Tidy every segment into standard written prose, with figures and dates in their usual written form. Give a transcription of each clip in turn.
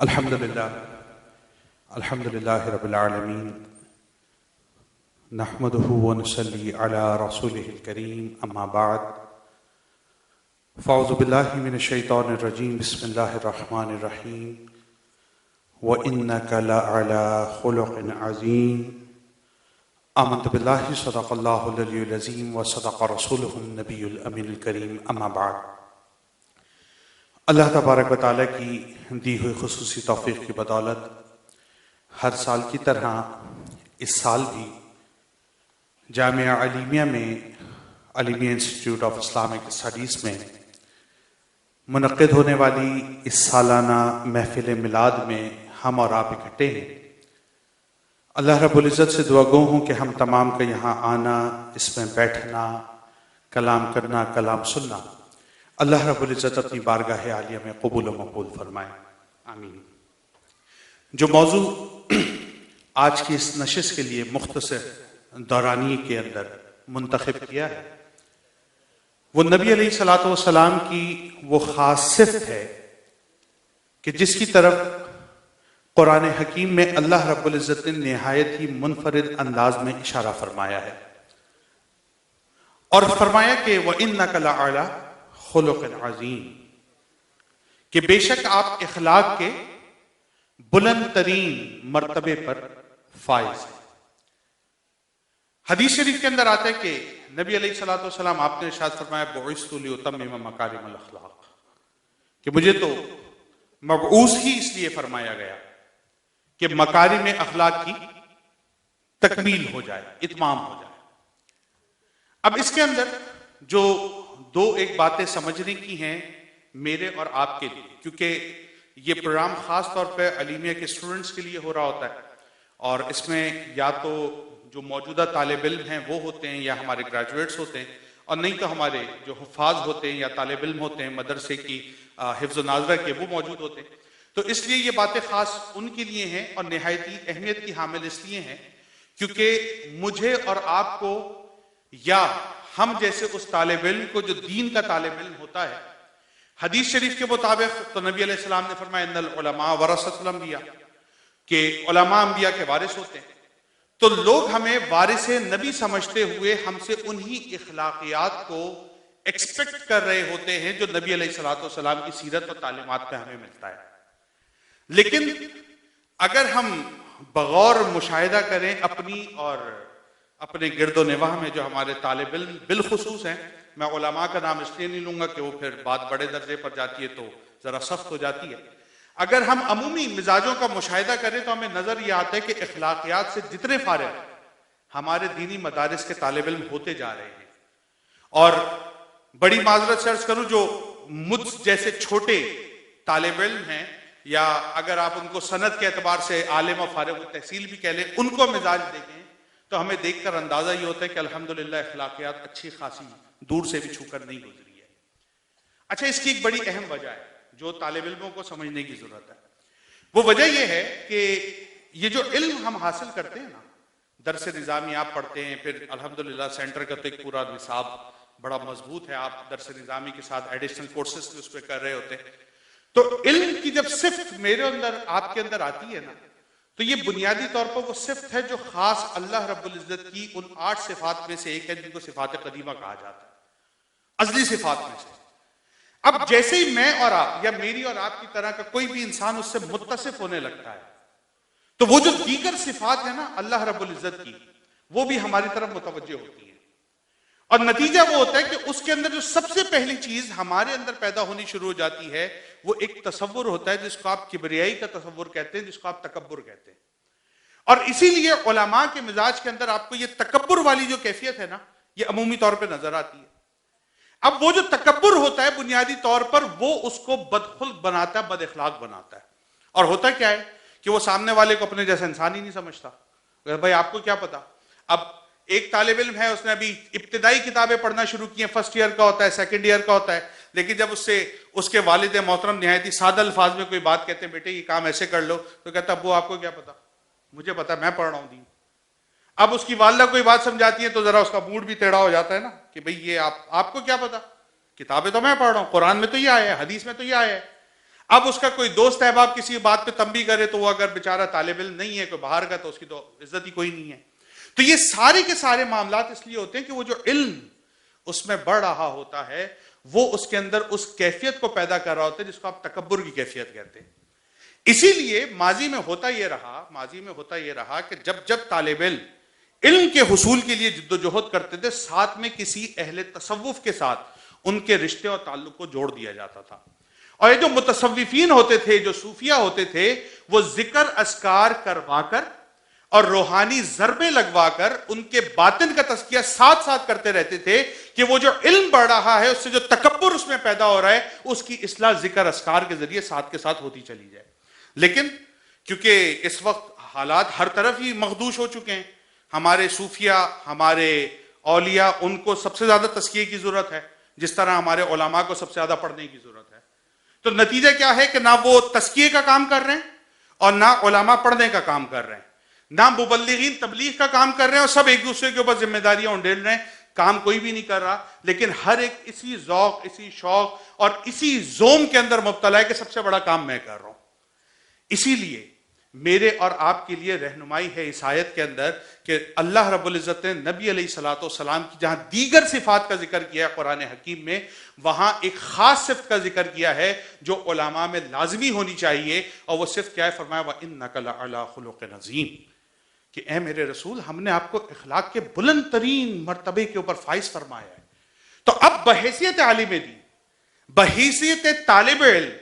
الحمدللہ رب العالمین نحمده ونصلی علی رسولہ الکریم اما بعد فاعوذ باللہ من الشیطان الرجیم بسم اللہ الرحمن الرحیم وَإِنَّكَ لَعَلَىٰ خُلُقٍ عَظِيمٍ آمنت باللہ صدق اللہ العلی العظیم وصدق رسولہ النبی الامین الکریم اما بعد۔ اللہ تبارک و تعالیٰ کی دی ہوئی خصوصی توفیق کی بدولت ہر سال کی طرح اس سال بھی جامعہ علیمیہ میں علیمیہ انسٹیٹیوٹ آف اسلامک اسٹڈیز میں منعقد ہونے والی اس سالانہ محفل میلاد میں ہم اور آپ اکٹھے ہیں۔ اللہ رب العزت سے دعا گو ہوں کہ ہم تمام کا یہاں آنا، اس میں بیٹھنا، کلام کرنا، کلام سننا اللہ رب العزت اپنی بارگاہ عالیہ میں قبول و مقبول فرمائے، آمین۔ جو موضوع آج کی اس نشست کے لیے مختصر دورانیے کے اندر منتخب کیا ہے وہ نبی علیہ الصلوۃ والسلام کی وہ خاص صفت ہے کہ جس کی طرف قرآن حکیم میں اللہ رب العزت نے نہایت ہی منفرد انداز میں اشارہ فرمایا ہے اور فرمایا کہ وَإِنَّكَ لَعَلَىٰ خُلُقٍ عَظِيمٍ کہ بے شک آپ اخلاق کے بلند ترین مرتبے پر فائز ہیں۔ حدیث شریف کے اندر آتا ہے کہ نبی علیہ الصلوۃ والسلام آپ نے ارشاد فرمایا بُعِثْتُ لِأُتَمِّمَ مَكَارِمَ الْأَخْلَاقِ کہ مجھے تو مبعوث ہی اس لیے فرمایا گیا کہ مکارم اخلاق کی تکمیل ہو جائے، اتمام ہو جائے۔ اب اس کے اندر جو دو ایک باتیں سمجھنے کی ہیں میرے اور آپ کے لیے، کیونکہ یہ پروگرام خاص طور پہ علیمیہ کے اسٹوڈنٹس کے لیے ہو رہا ہوتا ہے اور اس میں یا تو جو موجودہ طالب علم ہیں وہ ہوتے ہیں یا ہمارے گریجویٹس ہوتے ہیں اور نہیں تو ہمارے جو حفاظ ہوتے ہیں یا طالب علم ہوتے ہیں مدرسے کی حفظ و ناظرہ کے وہ موجود ہوتے ہیں۔ تو اس لیے یہ باتیں خاص ان کے لیے ہیں اور نہایت اہمیت کی حامل اس لیے ہیں کیونکہ مجھے اور آپ کو یا ہم جیسے اس طالب علم کو جو دین کا طالب علم ہوتا ہے، حدیث شریف کے مطابق تو نبی علیہ السلام نے فرمایا ان العلماء ورثۃ الانبیاء کہ علماء انبیاء کے وارث ہوتے ہیں، تو لوگ ہمیں وارث نبی سمجھتے ہوئے ہم سے انہی اخلاقیات کو ایکسپیکٹ کر رہے ہوتے ہیں جو نبی علیہ الصلوۃ والسلام کی سیرت و تعلیمات پہ ہمیں ملتا ہے۔ لیکن اگر ہم بغور مشاہدہ کریں اپنی اور اپنے گرد و نواح میں جو ہمارے طالب علم بالخصوص ہیں، میں علماء کا نام اس لیے نہیں لوں گا کہ وہ پھر بات بڑے درجے پر جاتی ہے تو ذرا سخت ہو جاتی ہے، اگر ہم عمومی مزاجوں کا مشاہدہ کریں تو ہمیں نظر یہ آتا ہے کہ اخلاقیات سے جتنے فارغ ہمارے دینی مدارس کے طالب علم ہوتے جا رہے ہیں، اور بڑی معذرت سے عرض کروں جو مجھ جیسے چھوٹے طالب علم ہیں یا اگر آپ ان کو سند کے اعتبار سے عالم و فارغ التحصیل بھی کہہ لیں، ان کو مزاج دیکھیں تو ہمیں دیکھ کر اندازہ یہ ہوتا ہے کہ الحمدللہ اخلاقیات اچھی خاصی دور سے بھی چھو کر نہیں گزری ہے۔ اچھا، اس کی ایک بڑی اہم وجہ ہے جو طالب علموں کو سمجھنے کی ضرورت ہے، وہ وجہ یہ ہے کہ یہ جو علم ہم حاصل کرتے ہیں نا، درس نظامی آپ پڑھتے ہیں، پھر الحمدللہ سینٹر کا تو ایک پورا نصاب بڑا مضبوط ہے، آپ درس نظامی کے ساتھ ایڈیشنل کورسز بھی اس پہ کر رہے ہوتے ہیں، تو علم کی جب صفت میرے اندر آپ کے اندر آتی ہے نا، تو یہ بنیادی طور پر وہ صفت ہے جو خاص اللہ رب العزت کی ان 8 صفات میں سے ایک ہے جن کو صفات قدیمہ کہا جاتا ہے، ازلی صفات میں سے۔ اب جیسے ہی میں اور آپ یا میری اور آپ کی طرح کا کوئی بھی انسان اس سے متصف ہونے لگتا ہے تو وہ جو دیگر صفات ہیں نا اللہ رب العزت کی، وہ بھی ہماری طرف متوجہ ہوتی ہیں، اور نتیجہ وہ ہوتا ہے کہ اس کے اندر جو سب سے پہلی چیز ہمارے اندر پیدا ہونی شروع ہو جاتی ہے وہ ایک تصور ہوتا ہے جس کو آپ کبریائی کا تصور کہتے ہیں، جس کو آپ تکبر کہتے ہیں، اور اسی لیے علماء کے مزاج کے اندر آپ کو یہ تکبر والی جو کیفیت ہے نا یہ عمومی طور پہ نظر آتی ہے۔ اب وہ جو تکبر ہوتا ہے بنیادی طور پر وہ اس کو بدخلق بناتا ہے، بد اخلاق بناتا ہے، اور ہوتا کیا ہے کہ وہ سامنے والے کو اپنے جیسا انسان ہی نہیں سمجھتا۔ بھائی آپ کو کیا پتا، اب ایک طالب علم ہے اس نے ابھی ابتدائی کتابیں پڑھنا شروع کی ہیں، فرسٹ ایئر کا ہوتا ہے، سیکنڈ ایئر کا ہوتا ہے، لیکن جب اس کے والد محترم نہایت ہی سادہ الفاظ میں کوئی بات کہتے ہیں بیٹے یہ کام ایسے کر لو، تو کہتا ابو آپ کو کیا پتا، مجھے پتا میں پڑھ رہا ہوں دین۔ اب اس کی والدہ کوئی بات سمجھاتی ہے تو ذرا اس کا موڈ بھی ٹیڑھا ہو جاتا ہے نا کہ بھئی یہ آپ کو کیا پتا، کتابیں تو میں پڑھ رہا ہوں، قرآن میں تو یہ آیا ہے، حدیث میں تو یہ آیا ہے۔ اب اس کا کوئی دوست احباب کسی بات پہ تنبیہ کرے تو وہ اگر بیچارہ طالب علم نہیں ہے، کوئی باہر کا، تو اس کی تو عزت ہی کوئی نہیں ہے. تو یہ سارے کے سارے معاملات اس لیے ہوتے ہیں کہ وہ جو علم اس میں بڑھ رہا ہوتا ہے وہ اس کے اندر اس کیفیت کو پیدا کر رہا ہوتا ہے جس کو آپ تکبر کی کیفیت کہتے ہیں. اسی لیے ماضی میں ہوتا یہ رہا کہ جب طالب علم کے حصول کے لیے جد و جہد کرتے تھے، ساتھ میں کسی اہل تصوف کے ساتھ ان کے رشتے اور تعلق کو جوڑ دیا جاتا تھا. اور یہ جو متصوفین ہوتے تھے، جو صوفیہ ہوتے تھے، وہ ذکر اذکار کروا کر اور روحانی ضربے لگوا کر ان کے باطن کا تزکیہ ساتھ ساتھ کرتے رہتے تھے کہ وہ جو علم بڑھ رہا ہے اس سے جو تکبر اس میں پیدا ہو رہا ہے اس کی اصلاح ذکر اذکار کے ذریعے ساتھ کے ساتھ ہوتی چلی جائے. لیکن کیونکہ اس وقت حالات ہر طرف ہی مخدوش ہو چکے ہیں، ہمارے صوفیہ، ہمارے اولیاء، ان کو سب سے زیادہ تزکیے کی ضرورت ہے، جس طرح ہمارے علماء کو سب سے زیادہ پڑھنے کی ضرورت ہے. تو نتیجہ کیا ہے کہ نہ وہ تزکیے کا کام کر رہے ہیں اور نہ علماء پڑھنے کا کام کر رہے ہیں، نہ مبلغین تبلیغ کا کام کر رہے ہیں، اور سب ایک دوسرے کے اوپر ذمہ داریاں انڈیل رہے ہیں. کام کوئی بھی نہیں کر رہا، لیکن ہر ایک اسی ذوق، اسی شوق اور اسی زوم کے اندر مبتلا ہے کہ سب سے بڑا کام میں کر رہا ہوں. اسی لیے میرے اور آپ کے لیے رہنمائی ہے اس آیت کے اندر کہ اللہ رب العزت نے نبی علیہ الصلوۃ والسلام کی جہاں دیگر صفات کا ذکر کیا ہے قرآن حکیم میں، وہاں ایک خاص صفت کا ذکر کیا ہے جو علماء میں لازمی ہونی چاہیے، اور وہ صفت کیا ہے؟ فرمایا وَإِنَّكَ لَعَلَىٰ خُلُقٍ عَظِيمٍ، کہ اے میرے رسول، ہم نے آپ کو اخلاق کے بلند ترین مرتبے کے اوپر فائز فرمایا ہے. تو اب بحیثیت عالم دین، بحیثیت طالب علم،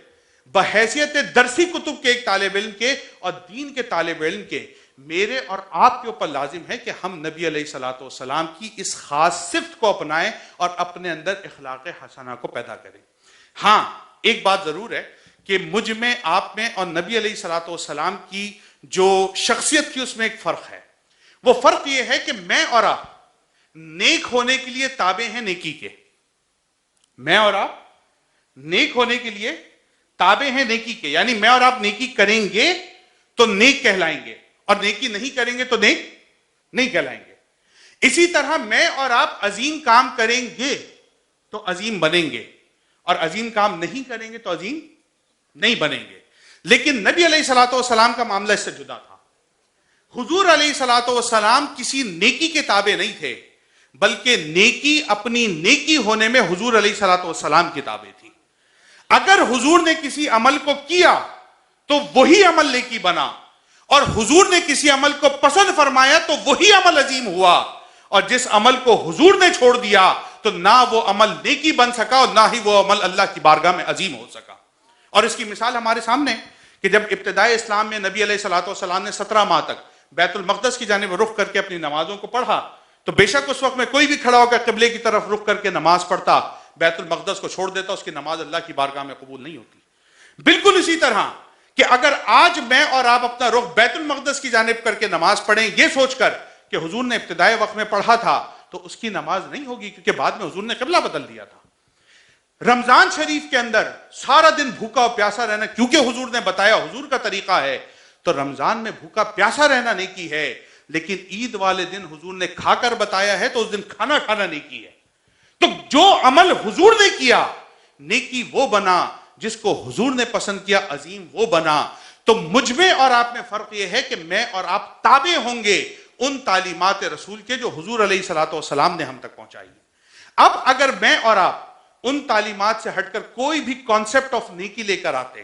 بحیثیت درسی کتب کے ایک طالب علم کے اور دین کے طالب علم کے، میرے اور آپ کے اوپر لازم ہے کہ ہم نبی علیہ الصلوۃ والسلام کی اس خاص صفت کو اپنائیں اور اپنے اندر اخلاق حسنہ کو پیدا کریں. ہاں ایک بات ضرور ہے کہ مجھ میں، آپ میں اور نبی علیہ الصلوۃ والسلام کی جو شخصیت کی اس میں ایک فرق ہے. وہ فرق یہ ہے کہ میں اور آپ نیک ہونے کے لیے تابع ہیں نیکی کے. میں اور آپ نیک ہونے کے لیے تابع ہیں نیکی کے، یعنی میں اور آپ نیکی کریں گے تو نیک کہلائیں گے، اور نیکی نہیں کریں گے تو نیک نہیں کہلائیں گے. اسی طرح میں اور آپ عظیم کام کریں گے تو عظیم بنیں گے، اور عظیم کام نہیں کریں گے تو عظیم نہیں بنیں گے. لیکن نبی علیہ الصلوۃ والسلام کا معاملہ اس سے جدا تھا. حضور علیہ الصلوۃ والسلام کسی نیکی کے تابع نہیں تھے، بلکہ نیکی اپنی نیکی ہونے میں حضور علیہ الصلوۃ والسلام کی تابع تھی. اگر حضور نے کسی عمل کو کیا تو وہی عمل نیکی بنا، اور حضور نے کسی عمل کو پسند فرمایا تو وہی عمل عظیم ہوا، اور جس عمل کو حضور نے چھوڑ دیا تو نہ وہ عمل نیکی بن سکا اور نہ ہی وہ عمل اللہ کی بارگاہ میں عظیم ہو سکا. اور اس کی مثال ہمارے سامنے کہ جب ابتدائی اسلام میں نبی علیہ الصلوۃ والسلام نے 17 ماہ تک بیت المقدس کی جانب رخ کر کے اپنی نمازوں کو پڑھا، تو بے شک اس وقت میں کوئی بھی کھڑا ہو کر قبلے کی طرف رخ کر کے نماز پڑھتا، بیت المقدس کو چھوڑ دیتا، اس کی نماز اللہ کی بارگاہ میں قبول نہیں ہوتی. بالکل اسی طرح کہ اگر آج میں اور آپ اپنا رخ بیت المقدس کی جانب کر کے نماز پڑھیں یہ سوچ کر کہ حضور نے ابتدائی وقت میں پڑھا تھا، تو اس کی نماز نہیں ہوگی، کیونکہ بعد میں حضور نے قبلہ بدل دیا تھا. رمضان شریف کے اندر سارا دن بھوکا اور پیاسا رہنا، کیونکہ حضور نے بتایا، حضور کا طریقہ ہے، تو رمضان میں بھوکا پیاسا رہنا نیکی ہے. لیکن عید والے دن حضور نے کھا کر بتایا ہے، تو اس دن کھانا کھانا نیکی ہے. تو جو عمل حضور نے کیا نیکی وہ بنا، جس کو حضور نے پسند کیا عظیم وہ بنا. تو مجھ میں اور آپ میں فرق یہ ہے کہ میں اور آپ تابع ہوں گے ان تعلیمات رسول کے جو حضور علیہ الصلوۃ والسلام نے ہم تک پہنچائی. اب اگر میں اور آپ ان تعلیمات سے ہٹ کر کوئی بھی کانسیپٹ آف نیکی لے کر آتے،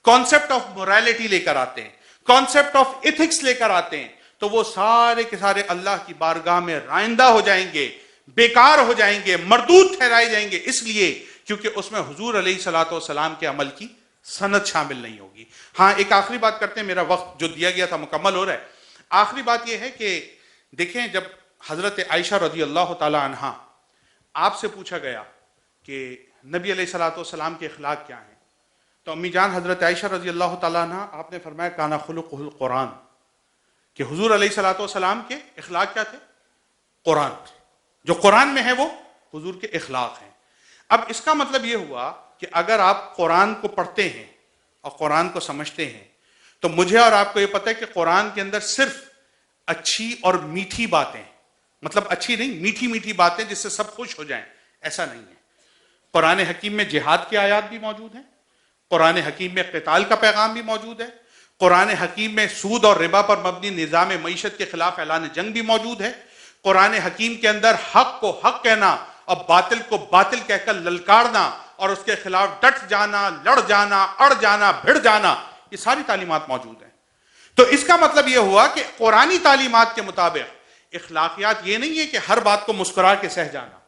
کانسیپٹ آف مورالٹی لے کر آتے ہیں، کانسیپٹ آف ایتھکس لے کر آتے ہیں، تو وہ سارے کے سارے اللہ کی بارگاہ میں رائندہ ہو جائیں گے، بیکار ہو جائیں گے، مردود ٹھہرائے جائیں گے، اس لیے کیونکہ اس میں حضور علیہ الصلوۃ والسلام کے عمل کی سند شامل نہیں ہوگی. ہاں ایک آخری بات کرتے ہیں، میرا وقت جو دیا گیا تھا مکمل ہو رہا ہے. آخری بات یہ ہے کہ دیکھیں، جب حضرت عائشہ رضی اللہ تعالی عنہا آپ سے پوچھا گیا کہ نبی علیہ الصلوۃ والسلام کے اخلاق کیا ہیں، تو امی جان حضرت عائشہ رضی اللہ تعالی عنہا آپ نے فرمایا کانا خلقہ القرآن، کہ حضور علیہ الصلوۃ والسلام کے اخلاق کیا تھے؟ قرآن. جو قرآن میں ہے وہ حضور کے اخلاق ہیں. اب اس کا مطلب یہ ہوا کہ اگر آپ قرآن کو پڑھتے ہیں اور قرآن کو سمجھتے ہیں تو مجھے اور آپ کو یہ پتہ ہے کہ قرآن کے اندر صرف اچھی اور میٹھی باتیں، مطلب اچھی نہیں، میٹھی میٹھی باتیں جس سے سب خوش ہو جائیں، ایسا نہیں ہے. قرآن حکیم میں جہاد کی آیات بھی موجود ہیں، قرآن حکیم میں قتال کا پیغام بھی موجود ہے، قرآن حکیم میں سود اور ربا پر مبنی نظام معیشت کے خلاف اعلان جنگ بھی موجود ہے، قرآن حکیم کے اندر حق کو حق کہنا اور باطل کو باطل کہہ کر للکارنا اور اس کے خلاف ڈٹ جانا، لڑ جانا، اڑ جانا، بھڑ جانا، یہ ساری تعلیمات موجود ہیں۔ تو اس کا مطلب یہ ہوا کہ قرآنی تعلیمات کے مطابق اخلاقیات یہ نہیں ہے کہ ہر بات کو مسکرا کے سہ جانا،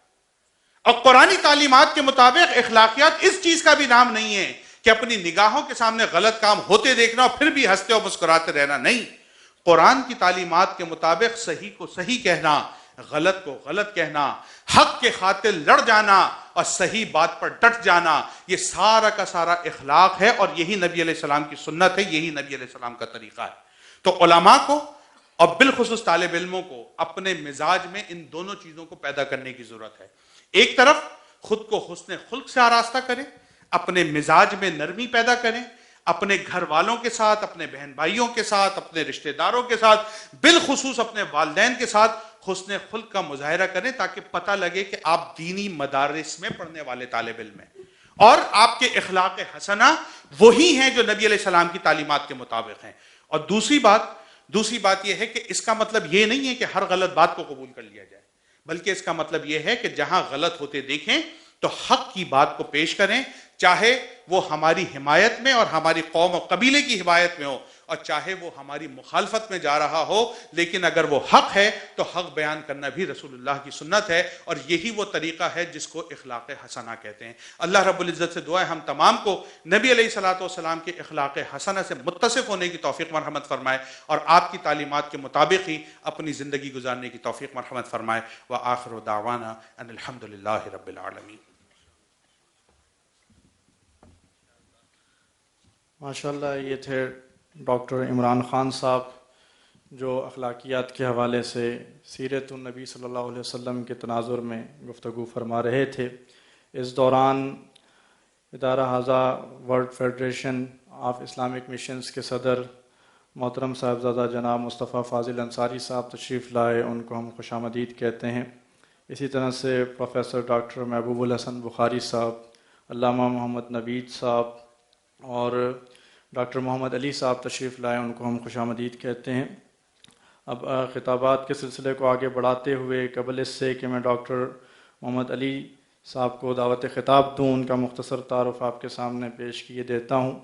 اور قرآنی تعلیمات کے مطابق اخلاقیات اس چیز کا بھی نام نہیں ہے کہ اپنی نگاہوں کے سامنے غلط کام ہوتے دیکھنا اور پھر بھی ہنستے اور مسکراتے رہنا، نہیں۔ قرآن کی تعلیمات کے مطابق صحیح کو صحیح کہنا، غلط کو غلط کہنا، حق کے خاطر لڑ جانا اور صحیح بات پر ڈٹ جانا، یہ سارا کا سارا اخلاق ہے، اور یہی نبی علیہ السلام کی سنت ہے، یہی نبی علیہ السلام کا طریقہ ہے۔ تو علماء کو اور بالخصوص طالب علموں کو اپنے مزاج میں ان دونوں چیزوں کو پیدا کرنے کی ضرورت ہے۔ ایک طرف خود کو حسن خلق سے آراستہ کریں، اپنے مزاج میں نرمی پیدا کریں، اپنے گھر والوں کے ساتھ، اپنے بہن بھائیوں کے ساتھ، اپنے رشتہ داروں کے ساتھ، بالخصوص اپنے والدین کے ساتھ حسن خلق کا مظاہرہ کریں، تاکہ پتہ لگے کہ آپ دینی مدارس میں پڑھنے والے طالب علم ہیں، اور آپ کے اخلاق حسنہ وہی ہیں جو نبی علیہ السلام کی تعلیمات کے مطابق ہیں۔ اور دوسری بات یہ ہے کہ اس کا مطلب یہ نہیں ہے کہ ہر غلط بات کو قبول کر لیا جائے، بلکہ اس کا مطلب یہ ہے کہ جہاں غلط ہوتے دیکھیں تو حق کی بات کو پیش کریں، چاہے وہ ہماری حمایت میں اور ہماری قوم و قبیلے کی حمایت میں ہو، اور چاہے وہ ہماری مخالفت میں جا رہا ہو، لیکن اگر وہ حق ہے تو حق بیان کرنا بھی رسول اللہ کی سنت ہے، اور یہی وہ طریقہ ہے جس کو اخلاق حسنہ کہتے ہیں۔ اللہ رب العزت سے دعا ہے ہم تمام کو نبی علیہ الصلوۃ والسلام کے اخلاق حسنہ سے متصف ہونے کی توفیق مرحمت فرمائے، اور آپ کی تعلیمات کے مطابق ہی اپنی زندگی گزارنے کی توفیق مرحمت فرمائے۔ وآخر دعوانا ان الحمد للہ رب العالمین۔ ماشاءاللہ، یہ تھے ڈاکٹر عمران خان صاحب، جو اخلاقیات کے حوالے سے سیرت النبی صلی اللہ علیہ وسلم کے تناظر میں گفتگو فرما رہے تھے۔ اس دوران ادارہ ہذا World Federation of Islamic Missions کے صدر محترم صاحبزادہ جناب مصطفیٰ فاضل انصاری صاحب تشریف لائے، ان کو ہم خوش آمدید کہتے ہیں۔ اسی طرح سے پروفیسر ڈاکٹر محبوب الحسن بخاری صاحب، علامہ محمد نوید صاحب اور ڈاکٹر محمد علی صاحب تشریف لائے، ان کو ہم خوش آمدید کہتے ہیں۔ اب خطابات کے سلسلے کو آگے بڑھاتے ہوئے قبل اس سے کہ میں ڈاکٹر محمد علی صاحب کو دعوت خطاب دوں، ان کا مختصر تعارف آپ کے سامنے پیش کیے دیتا ہوں۔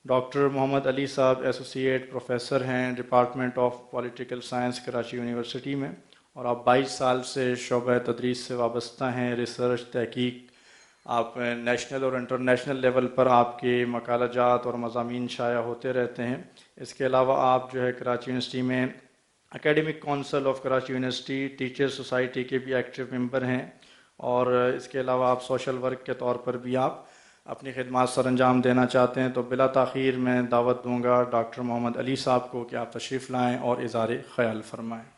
ڈاکٹر محمد علی صاحب ایسوسی ایٹ پروفیسر ہیں department of political science Karachi university میں، اور آپ 22 سال سے شعبہ تدریس سے وابستہ ہیں۔ ریسرچ، تحقیق، آپ نیشنل اور انٹرنیشنل لیول پر آپ کے مقالہ جات اور مضامین شائع ہوتے رہتے ہیں۔ اس کے علاوہ آپ جو ہے کراچی یونیورسٹی میں academic council of Karachi university teacher society کے بھی ایکٹیو ممبر ہیں، اور اس کے علاوہ آپ سوشل ورک کے طور پر بھی آپ اپنی خدمات سر انجام دینا چاہتے ہیں۔ تو بلا تاخیر میں دعوت دوں گا ڈاکٹر محمد علی صاحب کو کہ آپ تشریف لائیں اور اظہار خیال فرمائیں۔